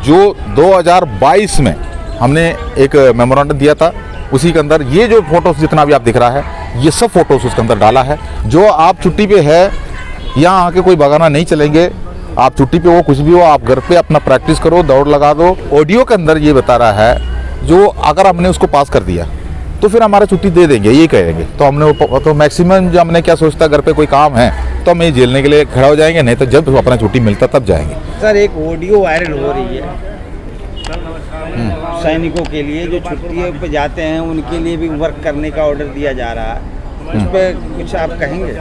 जो 2022 में हमने एक मेमोरेंडम दिया था, उसी के अंदर ये जो फोटोस जितना भी आप दिख रहा है, ये सब फोटोस उसके अंदर डाला है। जो आप छुट्टी पे है, यहाँ आके कोई बगाना नहीं चलेंगे, आप छुट्टी पे हो, कुछ भी हो, आप घर पे अपना प्रैक्टिस करो, दौड़ लगा दो। ऑडियो के अंदर ये बता रहा है, जो अगर हमने उसको पास कर दिया तो फिर हमारा छुट्टी दे देंगे, ये कहेंगे। तो हमने तो मैक्सिमम जो हमने क्या सोचता, घर पे कोई काम है तो हम ये झेलने के लिए खड़ा हो जाएंगे, नहीं तो जब अपना छुट्टी मिलता तब जाएंगे। सर, एक ऑडियो वायरल हो रही है सैनिकों के लिए जो छुट्टियों पे जाते हैं, उनके लिए भी वर्क करने का ऑर्डर दिया जा रहा है, उस पर कुछ आप कहेंगे?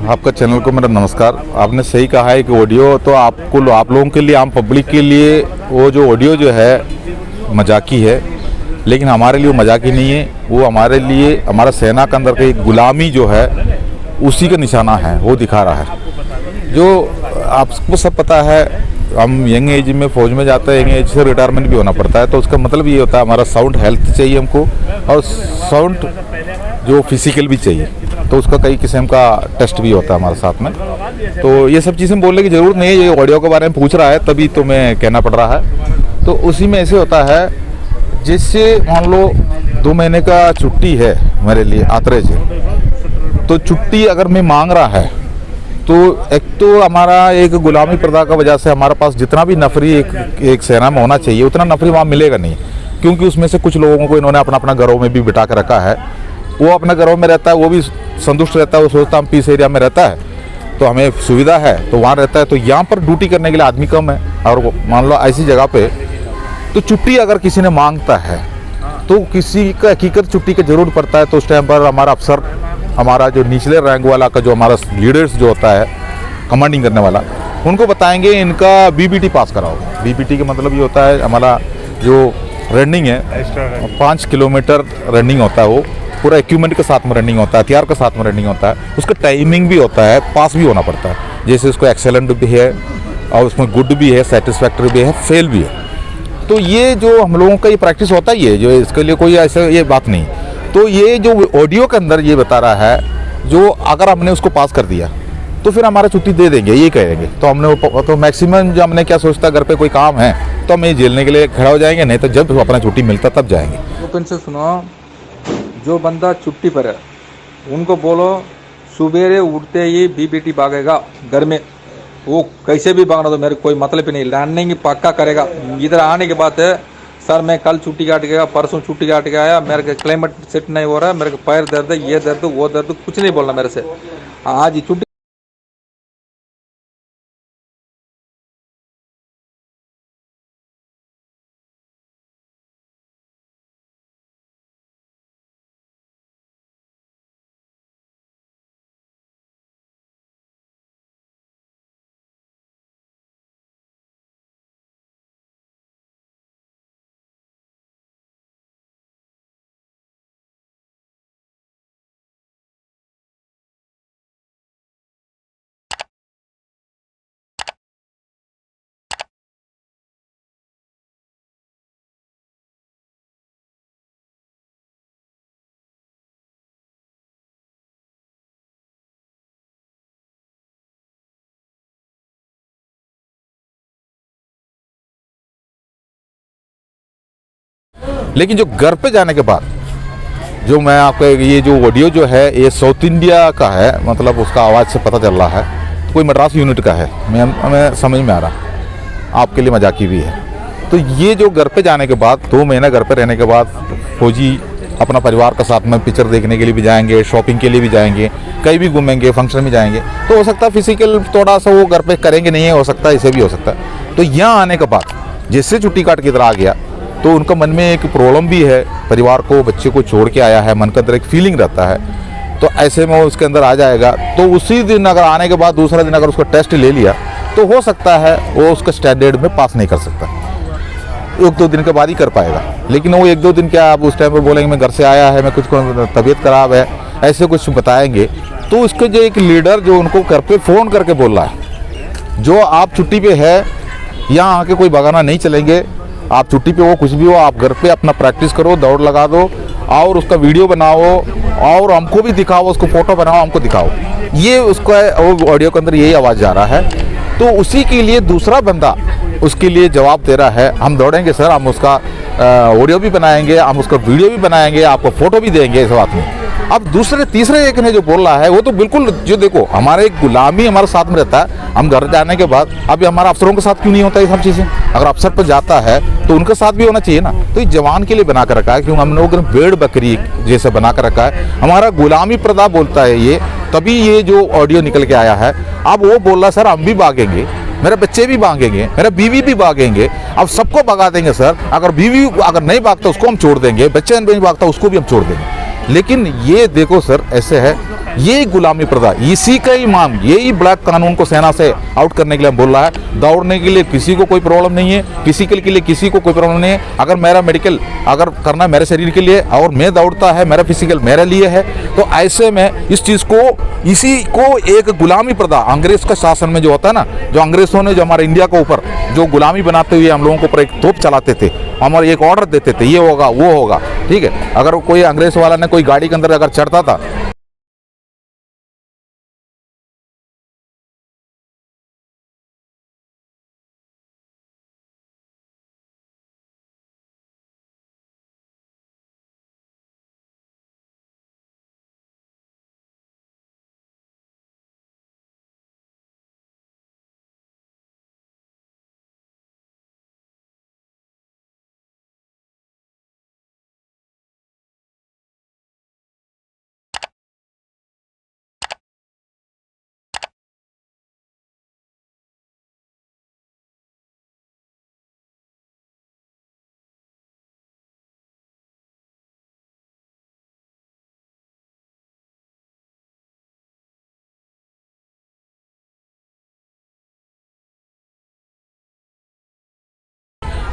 आपका चैनल को मेरा नमस्कार। आपने सही कहा है कि ऑडियो तो आप लोगों के लिए, आम पब्लिक के लिए वो जो ऑडियो जो है मजाकी है, लेकिन हमारे लिए वो मजाकी नहीं है। वो हमारे लिए, हमारा सेना के अंदर की गुलामी जो है उसी का निशाना है, वो दिखा रहा है। जो आपको सब पता है, हम यंग एज में फौज में जाते हैं, यंग एज से रिटायरमेंट भी होना पड़ता है, तो उसका मतलब ये होता है हमारा साउंड हेल्थ चाहिए हमको, और साउंड जो फिजिकल भी चाहिए। तो उसका कई किस्म का टेस्ट भी होता है हमारे साथ में। तो ये सब चीज़ें बोलने की ज़रूरत नहीं है, ये ऑडियो के बारे में पूछ रहा है तभी तो मैं कहना पड़ रहा है। तो उसी में ऐसे होता है, जिससे मान लो 2 महीने का छुट्टी है मेरे लिए आतरे से, तो छुट्टी अगर मैं मांग रहा है तो एक तो हमारा एक गुलामी प्रथा का वजह से हमारे पास जितना भी नफरी एक सेना में होना चाहिए उतना नफरी वहाँ मिलेगा नहीं, क्योंकि उसमें से कुछ लोगों को इन्होंने अपना घरों में भी बिठा कर रखा है। वो अपने घरों में रहता है, वो भी संतुष्ट रहता है, वो सोचता हम पीस एरिया में रहता है तो हमें सुविधा है, तो वहाँ रहता है। तो यहाँ पर ड्यूटी करने के लिए आदमी कम है, और मान लो ऐसी जगह पे तो छुट्टी अगर किसी ने मांगता है तो किसी का हकीकत छुट्टी की जरूरत पड़ता है। तो उस टाइम पर हमारा अफसर, हमारा जो निचले रैंक वाला का जो हमारा लीडर्स जो होता है, कमांडिंग करने वाला, उनको बताएंगे इनका बीबीटी पास कराओ। बीबीटी का मतलब ये होता है, हमारा जो रनिंग है 5 किलोमीटर रनिंग होता है, वो पूरा इक्विपमेंट के साथ में रनिंग होता है, हथियार के साथ में रनिंग होता है, उसका टाइमिंग भी होता है, पास भी होना पड़ता है। जैसे उसको एक्सेलेंट भी है, और उसमें गुड भी है, सेटिस्फैक्टरी भी है, फेल भी है। तो ये जो हम लोगों का ये प्रैक्टिस होता ही है, जो इसके लिए कोई ऐसा ये बात नहीं। तो ये जो ऑडियो के अंदर ये बता रहा है, जो अगर हमने उसको पास कर दिया तो फिर हमारा छुट्टी दे देंगे, ये कहेंगे। तो हमने तो मैक्सिमम जो हमने क्या सोचता, घर पे कोई काम है तो हम ये झेलने के लिए खड़ा हो जाएंगे, नहीं तो जब अपना छुट्टी मिलता तब जाएंगे। ओपन से सुनो, जो बंदा छुट्टी पर है उनको बोलो सुबेरे उठते ही बीबीटी भागेगा घर में, वो कैसे भी भागना, तो मेरे कोई मतलब ही नहीं, रनिंग पक्का करेगा। इधर आने के बाद सर मैं कल छुट्टी काट गया, परसों छुट्टी काट के आया, मेरे को क्लाइमेट सेट नहीं हो रहा है, मेरे को पैर दर्द है, ये दर्द वो दर्द, कुछ नहीं बोलना मेरे से, आज ही छुट्टी। लेकिन जो घर पे जाने के बाद जो मैं आपको ये जो ऑडियो जो है, ये साउथ इंडिया का है, मतलब उसका आवाज़ से पता चल रहा है, तो कोई मद्रास यूनिट का है, हमें समझ में आ रहा, आपके लिए मजाकी भी है। तो ये जो घर पे जाने के बाद 2 महीने घर पे रहने के बाद फौजी अपना परिवार के साथ में पिक्चर देखने के लिए भी जाएंगे, शॉपिंग के लिए भी जाएंगे, कहीं भी घूमेंगे, फंक्शन में जाएंगे, तो हो सकता है फिजिकल थोड़ा सा वो घर पे करेंगे नहीं है, हो सकता है इसे भी हो सकता है। तो यहाँ आने के बाद जिससे छुट्टी काट के इधर आ गया, तो उनका मन में एक प्रॉब्लम भी है, परिवार को, बच्चे को छोड़ के आया है, मन का अंदर एक फीलिंग रहता है, तो ऐसे में वो उसके अंदर आ जाएगा। तो उसी दिन अगर आने के बाद दूसरा दिन अगर उसका टेस्ट ले लिया तो हो सकता है वो उसका स्टैंडर्ड में पास नहीं कर सकता, 1-2 दिन के बाद ही कर पाएगा। लेकिन वो 1-2 दिन क्या, आप उस टाइम पर बोलेंगे मैं घर से आया है, मैं कुछ तबीयत खराब है, ऐसे कुछ बताएंगे, तो उसके जो एक लीडर जो उनको घर पे फ़ोन करके बोल रहा है, जो आप छुट्टी पे है, यहाँ आके कोई बगाना नहीं चलेंगे, आप छुट्टी पे हो, कुछ भी हो, आप घर पे अपना प्रैक्टिस करो, दौड़ लगा दो, और उसका वीडियो बनाओ और हमको भी दिखाओ, उसको फोटो बनाओ, हमको दिखाओ। ये उसका ऑडियो के अंदर यही आवाज़ जा रहा है। तो उसी के लिए दूसरा बंदा उसके लिए जवाब दे रहा है, हम दौड़ेंगे सर, हम उसका ऑडियो भी बनाएंगे, हम उसका वीडियो भी बनाएंगे, आपको फोटो भी देंगे इस बात में। अब दूसरे तीसरे एक ने जो बोल रहा है वो तो बिल्कुल, जो देखो हमारे एक गुलामी हमारे साथ में रहता है, हम घर जाने के बाद अभी हमारा अफसरों के साथ क्यों नहीं होता ये सब चीज़ें? अगर अफसर पर जाता है तो उनके साथ भी होना चाहिए ना। तो ये जवान के लिए बना कर रखा है, क्योंकि हम लोग भेड़ बकरी जैसे बना कर रखा है, हमारा गुलामी प्रदा बोलता है ये, तभी ये जो ऑडियो निकल के आया है। अब वो बोल रहा सर हम भी भागेंगे, मेरे बच्चे भी भागेंगे, मेरा बीवी भी भागेंगे, अब सबको भगा देंगे सर। अगर बीवी अगर नहीं भागता उसको हम छोड़ देंगे, बच्चे नहीं भागता उसको भी हम छोड़ देंगे। लेकिन ये देखो सर ऐसे है, ये गुलामी प्रथा, इसी का ही मांग, यही ब्लैक कानून को सेना से आउट करने के लिए बोल रहा है। दौड़ने के लिए किसी को कोई प्रॉब्लम नहीं है, फिजिकल के लिए किसी को कोई प्रॉब्लम नहीं है। अगर मेरा मेडिकल अगर करना है मेरे शरीर के लिए और मैं दौड़ता है, मेरा फिजिकल मेरे लिए है, तो ऐसे में इस चीज़ को, इसी को एक गुलामी प्रथा अंग्रेज का शासन में जो होता है ना, जो अंग्रेजों ने जो हमारे इंडिया के ऊपर जो गुलामी बनाते हुए हम लोगों के ऊपर एक तोप चलाते थे, हमारे एक ऑर्डर देते थे, ये होगा वो होगा, ठीक है। अगर कोई अंग्रेज वाला ने कोई गाड़ी के अंदर अगर चढ़ता था,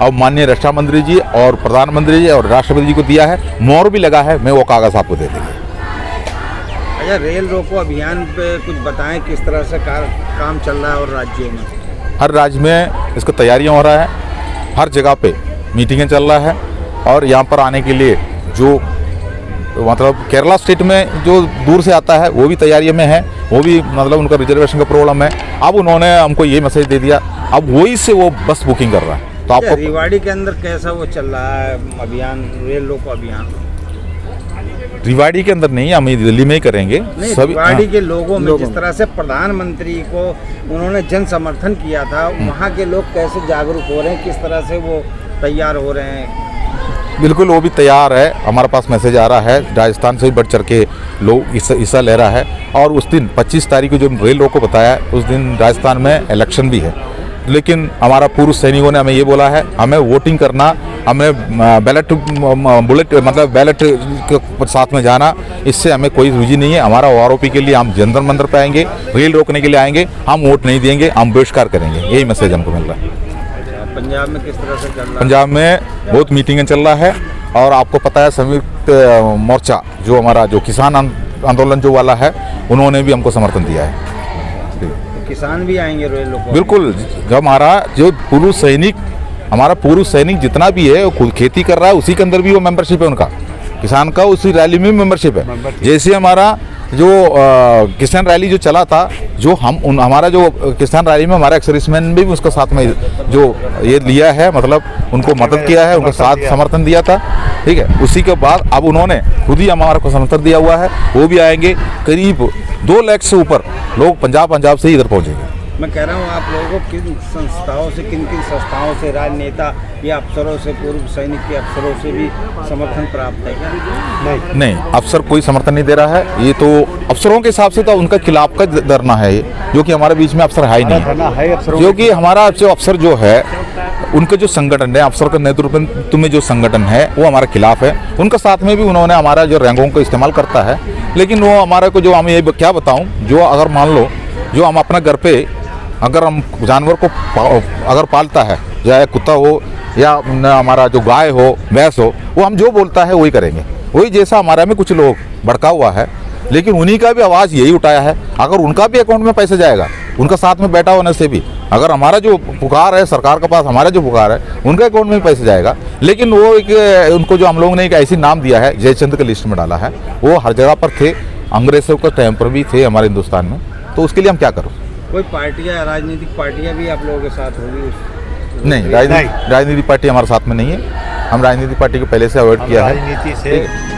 अब माननीय रक्षा मंत्री जी और प्रधानमंत्री जी और राष्ट्रपति जी को दिया है, मोहर भी लगा है, मैं वो कागज आपको दे देंगे। अच्छा, रेल रोको अभियान पे कुछ बताएं, किस तरह से काम चल रहा है और राज्यों में? हर राज्य में इसका तैयारियां हो रहा है, हर जगह पे मीटिंगें चल रहा है, और यहाँ पर आने के लिए जो मतलब केरला स्टेट में जो दूर से आता है वो भी तैयारी में है, वो भी मतलब उनका रिजर्वेशन का प्रॉब्लम है। अब उन्होंने हमको ये मैसेज दे दिया, अब वही से वो बस बुकिंग कर रहा है। तो आपको रेवाड़ी के अंदर कैसा वो चल रहा है अभियान, रेल रोको अभियान? रेवाड़ी के अंदर नहीं, हम दिल्ली में ही करेंगे। सभी रेवाड़ी के लोगों में जिस तरह से प्रधानमंत्री को उन्होंने जन समर्थन किया था, वहाँ के लोग कैसे जागरूक हो रहे हैं, किस तरह से वो तैयार हो रहे हैं? बिल्कुल वो भी तैयार है, हमारे पास मैसेज आ रहा है, राजस्थान से भी बढ़ चढ़ के लोग हिस्सा ले रहा है। और उस दिन 25 तारीख को जो रेल रोको बताया, उस दिन राजस्थान में इलेक्शन भी है, लेकिन हमारा पूर्व सैनिकों ने हमें ये बोला है, हमें वोटिंग करना, हमें बैलेट बुलेट मतलब बैलेट के साथ में जाना, इससे हमें कोई रुचि नहीं है। हमारा आरोपी के लिए हम जंतर मंतर पे आएंगे, रेल रोकने के लिए आएंगे, हम वोट नहीं देंगे, हम बहिष्कार करेंगे, यही मैसेज हमको मिल रहा है। पंजाब में किस तरह से चल रहा है? पंजाब में बहुत मीटिंगें चल रहा है, और आपको पता है संयुक्त मोर्चा जो हमारा जो किसान आंदोलन जो वाला है, उन्होंने भी हमको समर्थन दिया है। किसान भी आएंगे रेल रोको? बिल्कुल, जब हमारा जो पूर्व सैनिक, हमारा पूर्व सैनिक जितना भी है वो खुद खेती कर रहा है, उसी के अंदर भी वो मेंबरशिप है उनका, किसान का उसी रैली में मेंबरशिप है। जैसे हमारा जो किसान रैली जो चला था, जो हमारा जो किसान रैली में हमारा एक्सर्विसमैन भी उसका साथ में जो ये लिया है, मतलब उनको मदद किया है, उनका साथ समर्थन दिया था, ठीक है। उसी के बाद अब उन्होंने खुद ही हमारे को समर्थन दिया हुआ है, वो भी आएंगे। करीब 2 लाख से ऊपर लोग पंजाब से ही इधर पहुँचेंगे। मैं कह रहा हूँ, आप लोगों को किन संस्थाओं से, किन किन संस्थाओं से, राजनेता या अफसरों से, पूर्व सैनिक के अफसरों से भी समर्थन प्राप्त है क्या? नहीं, अफसर कोई समर्थन नहीं दे रहा है। ये तो अफसरों के हिसाब से तो उनका खिलाफ का धरना है ये, जो कि हमारे बीच में अफसर है ही नहीं, जो कि हमारा जो अफसर जो है, उनके जो संगठन है, अफसर का नेतृत्व में जो संगठन है वो हमारे खिलाफ है। उनका साथ में भी उन्होंने हमारा जो रैंकों का इस्तेमाल करता है, लेकिन वो हमारे को जो हम ये क्या बताऊँ, जो अगर मान लो जो हम अपना घर पे अगर हम जानवर को अगर पालता है, चाहे कुत्ता हो या हमारा जो गाय हो, भैंस हो, वो हम जो बोलता है वही करेंगे। वही जैसा हमारे में कुछ लोग भड़का हुआ है, लेकिन उन्हीं का भी आवाज़ यही उठाया है। अगर उनका भी अकाउंट में पैसे जाएगा, उनका साथ में बैठा होने से भी, अगर हमारा जो पुकार है सरकार के पास, हमारा जो पुकार है उनके अकाउंट में भी पैसे जाएगा। लेकिन वो एक उनको जो हम लोगों ने एक ऐसी नाम दिया है, जयचंद के लिस्ट में डाला है, वो हर जगह पर थे, अंग्रेजों के टाइम पर भी थे हमारे हिंदुस्तान में। तो उसके लिए हम क्या करें? कोई पार्टियां, राजनीतिक पार्टियां भी आप लोगों के साथ होगी? नहीं, राजनीतिक पार्टी हमारे साथ में नहीं है। हम राजनीतिक पार्टी को पहले से अवॉइड किया है। राजनीति से ठीक है।